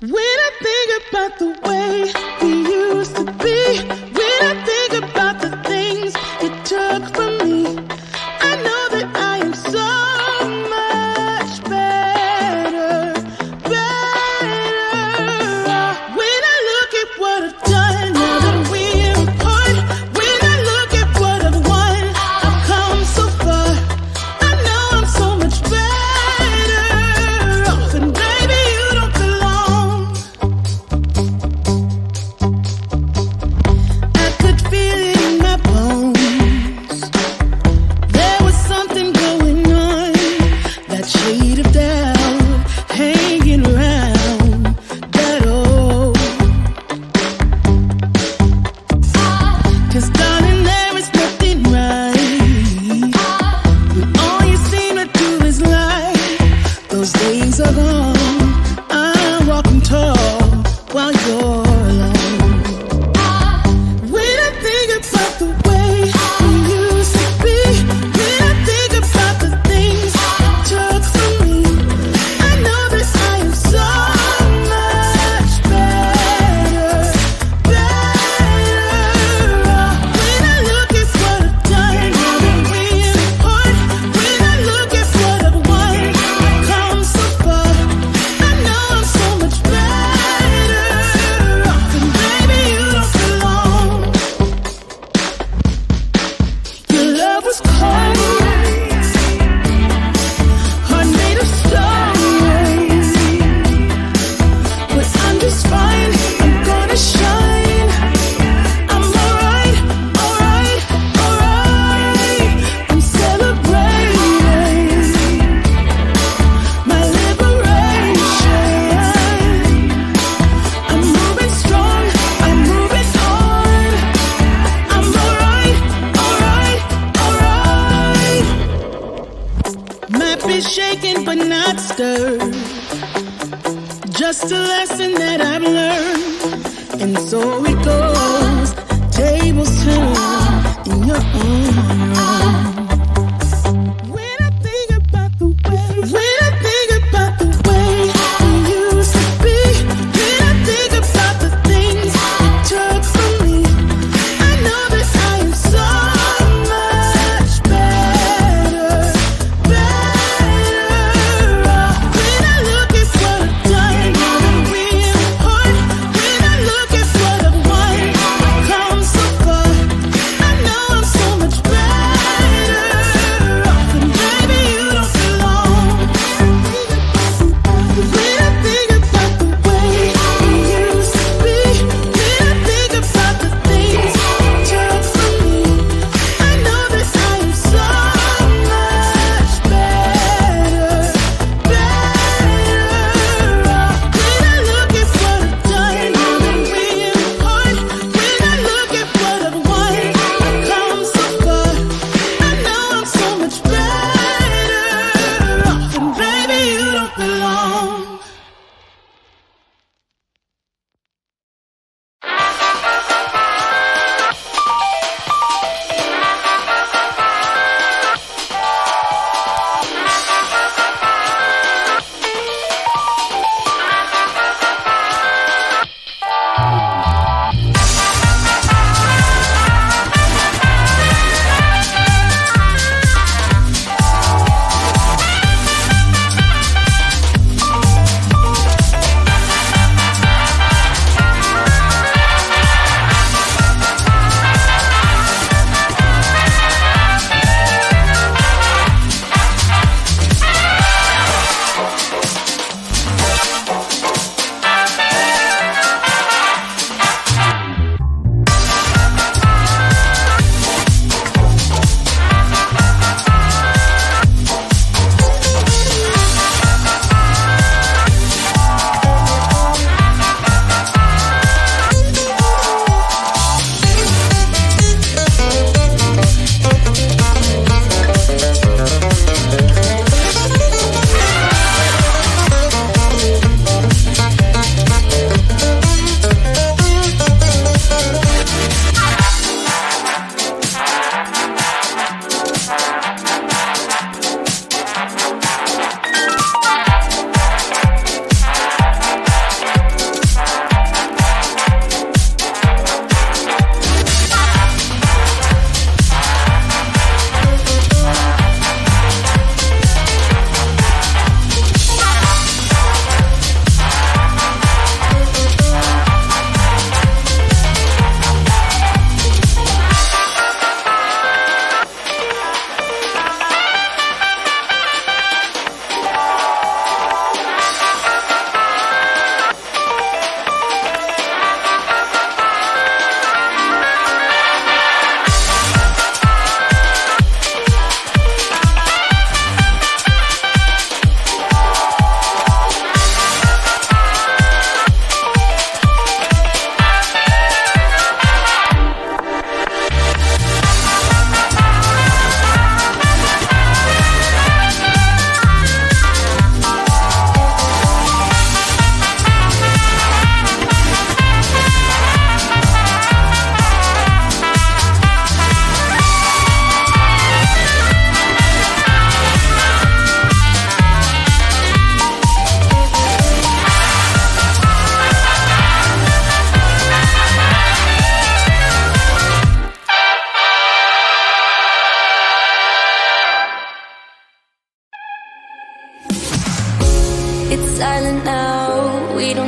When I think about the way we used to be, when I think about the things you took from me, I know that I am so much better, better. When I look at what I've done, now that we're apart, when I look at what I've won, I've come so far. I know I'm so much better off, and baby, you don't belong. I could feel it in my bones. There was something going on, that shade of doubt hanging around that old. 'Cause darling, there is nothing right when all you seem to do is lie. Those days are gone. I'm walking tall while you're alone. When I think about the way we used to be, when I think about the things you took from me, I know that I am so much better, better. When I look at what I've done, now that we're apart, when I look at what I've won, I've come so far. I know I'm so much better off, and baby, you don't belong. Your love was cold, heart made of stone, but I'm just fine. I'm gonna shine. I'm alright, alright, alright. I'm celebrating my liberation. I'm moving strong, I'm moving on. I'm alright, alright, alright. Might be shaken but not stirred. Just a lesson that I've learned. And so it goes. Tables turn in your own. When I think about the way, when I think about the way we used to be, when I think about the things you took from me, I know that I am so much better, better. When I look at what I've done, now that we're apart, when I look at what I've won, I've come so far. I know I'm so much better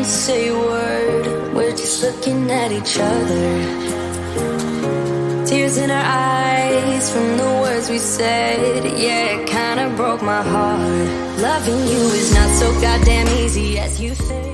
don't say a word, we're just looking at each other. Tears in our eyes from the words we said. Yeah, it kinda broke my heart. Loving you is not so goddamn easy as you think.